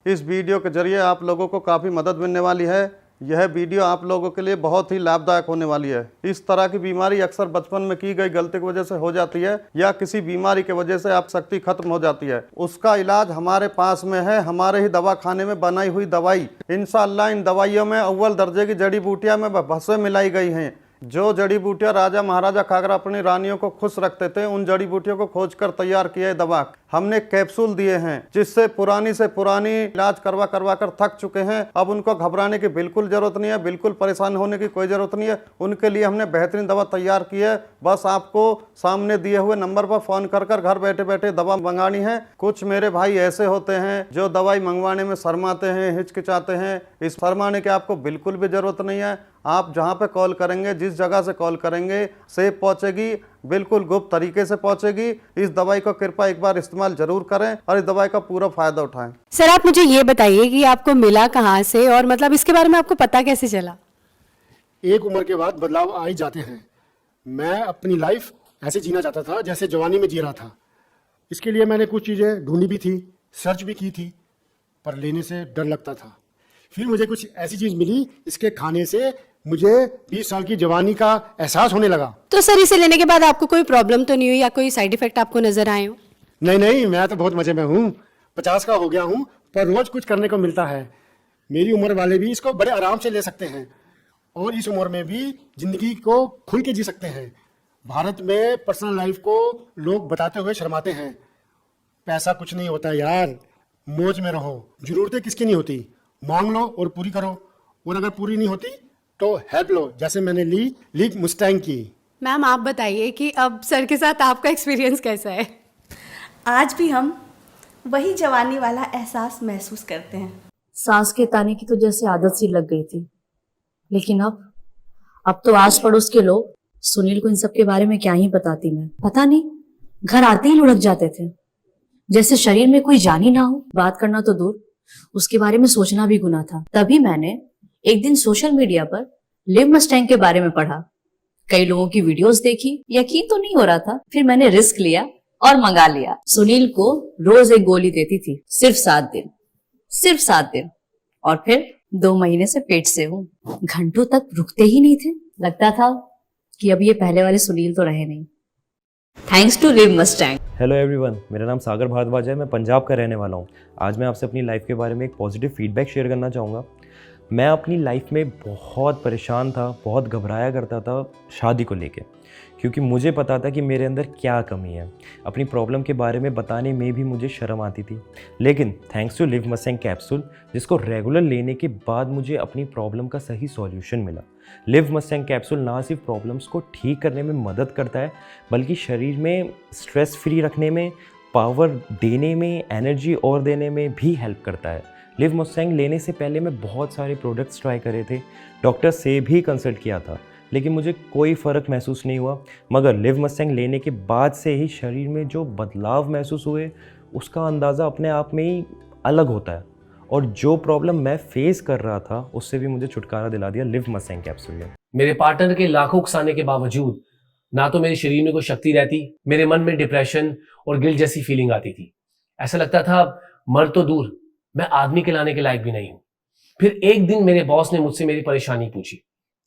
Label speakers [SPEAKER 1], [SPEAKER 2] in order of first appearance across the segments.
[SPEAKER 1] इस वीडियो के जरिए आप लोगों को काफ़ी मदद मिलने वाली है। यह वीडियो आप लोगों के लिए बहुत ही लाभदायक होने वाली है। इस तरह की बीमारी अक्सर बचपन में की गई गलती की वजह से हो जाती है या किसी बीमारी की वजह से आप शक्ति खत्म हो जाती है। उसका इलाज हमारे पास में है, हमारे ही दवा खाने में बनाई हुई दवाई। इंशाअल्लाह इन दवाइयों में अव्वल दर्जे की जड़ी बूटियां में भस्म मिलाई गई हैं। जो जड़ी बूटियां राजा महाराजा खाकर अपनी रानियों को खुश रखते थे, उन जड़ी बूटियों को खोजकर तैयार किया दवा हमने कैप्सूल दिए हैं, जिससे पुरानी से पुरानी इलाज करवा करवा कर थक चुके हैं। अब उनको घबराने की बिल्कुल जरूरत नहीं है, बिल्कुल परेशान होने की कोई जरूरत नहीं है। उनके लिए हमने बेहतरीन दवा तैयार की है। बस आपको सामने दिए हुए नंबर पर फोन कर कर घर बैठे बैठे दवा मंगानी है। कुछ मेरे भाई ऐसे होते हैं जो दवाई मंगवाने में शर्माते हैं, हिचकिचाते हैं। इस शर्माने की आपको बिल्कुल भी जरूरत नहीं है। आप जहां पे कॉल करेंगे, जिस जगह से कॉल करेंगे, सेफ पहुंचेगी, बिल्कुल गुप्त तरीके से पहुंचेगी। इस दवाई को कृपया एक बार इस्तेमाल जरूर करें और इस दवाई का पूरा फायदा उठाएं।
[SPEAKER 2] सर आप मुझे ये बताइए कि आपको मिला कहाँ से और मतलब इसके बारे में आपको पता कैसे चला?
[SPEAKER 3] एक उम्र के बाद बदलाव आ ही जाते हैं। मैं अपनी लाइफ ऐसे जीना चाहता था जैसे जवानी में जी रहा था। इसके लिए मैंने कुछ चीज़ें ढूंढी भी थी, सर्च भी की थी, पर लेने से डर लगता था। फिर मुझे कुछ ऐसी चीज़ मिली, इसके खाने से मुझे 20 साल की जवानी का एहसास होने लगा।
[SPEAKER 2] तो सर इसे लेने के बाद आपको कोई प्रॉब्लम तो नहीं हुई या कोई साइड इफेक्ट आपको नजर आए हो?
[SPEAKER 3] नहीं, मैं तो बहुत मजे में हूँ। 50 का हो गया हूँ, पर रोज कुछ करने को मिलता है। मेरी उम्र वाले भी इसको बड़े आराम से ले सकते हैं और इस उम्र में भी जिंदगी को खुल के जी सकते हैं। भारत में पर्सनल लाइफ को लोग बताते हुए शर्माते हैं। पैसा कुछ नहीं होता यार, मौज में रहो। जरूरतें किसकी नहीं होती, मांग लो और पूरी करो, और अगर पूरी नहीं होती तो हेल्प लो, जैसे मैंने ली मुस्टैंग की।
[SPEAKER 2] मैम आप बताइए कि अब सर के साथ आपका एक्सपीरियंस कैसा है?
[SPEAKER 4] आज भी हम वही जवानी वाला एहसास महसूस करते हैं।
[SPEAKER 5] सांस के ताने की तो जैसे आदत सी लग गई थी, लेकिन अब तो आस पड़ोस के लोग सुनील को इन सब के बारे में क्या ही बताती मैं। पता नहीं, घर आते ही लुढ़क जाते थे, जैसे शरीर में कोई जान ही ना हो। बात करना तो दूर, उसके बारे में सोचना भी गुनाह था। तभी मैंने एक दिन सोशल मीडिया पर लिव मस्टैंग के बारे में पढ़ा, कई लोगों की वीडियोस देखी, यकीन तो नहीं हो रहा था। फिर मैंने रिस्क लिया और मंगा लिया। सुनील को रोज एक गोली देती थी, सिर्फ 7 दिन, और फिर 2 महीने से पेट से हूँ। घंटों तक रुकते ही नहीं थे, लगता था कि अब ये पहले वाले सुनील तो रहे नहीं। Thanks to Liv Mustang.
[SPEAKER 6] Hello everyone, मेरा नाम सागर भारद्वाज है। मैं पंजाब का रहने वाला हूँ। आज मैं आपसे अपनी लाइफ के बारे में एक पॉजिटिव फीडबैक शेयर करना चाहूँगा। मैं अपनी लाइफ में बहुत परेशान था, बहुत घबराया करता था शादी को लेके, क्योंकि मुझे पता था कि मेरे अंदर क्या कमी है। अपनी प्रॉब्लम के बारे में बताने में भी मुझे शर्म आती थी। लेकिन thanks to Liv Mustang capsule, जिसको रेगुलर लेने के बाद मुझे अपनी प्रॉब्लम का सही सॉल्यूशन मिला। लिव मस्टैंग कैप्सूल ना सिर्फ प्रॉब्लम्स को ठीक करने में मदद करता है, बल्कि शरीर में स्ट्रेस फ्री रखने में, पावर देने में, एनर्जी और देने में भी हेल्प करता है। लिव मस्टैंग लेने से पहले मैं बहुत सारे प्रोडक्ट्स ट्राई करे थे, डॉक्टर से भी कंसल्ट किया था, लेकिन मुझे कोई फ़र्क महसूस नहीं हुआ। मगर लिव मस्टैंग लेने के बाद से ही शरीर में जो बदलाव महसूस हुए, उसका अंदाज़ा अपने आप में ही अलग होता है। और जो प्रॉब्लम मैं फेस कर रहा था, उससे भी मुझे छुटकारा दिला दिया लिव मस्टैंग कैप्सूल ने।
[SPEAKER 7] मेरे पार्टनर के लाखों उकसाने के बावजूद ना तो मेरे शरीर में कोई शक्ति रहती, मेरे मन में डिप्रेशन और गिल्ट जैसी फीलिंग आती थी। ऐसा लगता था मर तो दूर, मैं आदमी कहलाने के लायक भी नहीं हूं। फिर एक दिन मेरे बॉस ने मुझसे मेरी परेशानी पूछी,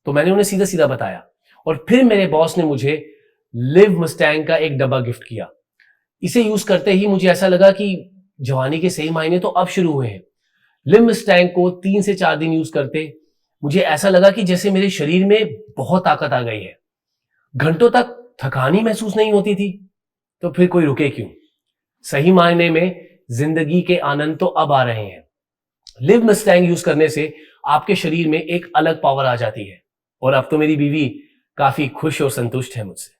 [SPEAKER 7] तो मैंने उन्हें सीधा सीधा बताया, और फिर मेरे बॉस ने मुझे लिव मस्टैंग का एक डब्बा गिफ्ट किया। इसे यूज करते ही मुझे ऐसा लगा कि जवानी के सही मायने तो अब शुरू हुए हैं। लिव मस्टैंग को 3 से 4 दिन यूज करते मुझे ऐसा लगा कि जैसे मेरे शरीर में बहुत ताकत आ गई है। घंटों तक थकान ही महसूस नहीं होती थी। तो फिर कोई रुके क्यों? सही मायने में जिंदगी के आनंद तो अब आ रहे हैं। लिव मस्टैंग यूज करने से आपके शरीर में एक अलग पावर आ जाती है, और अब तो मेरी बीवी काफी खुश और संतुष्ट है मुझसे।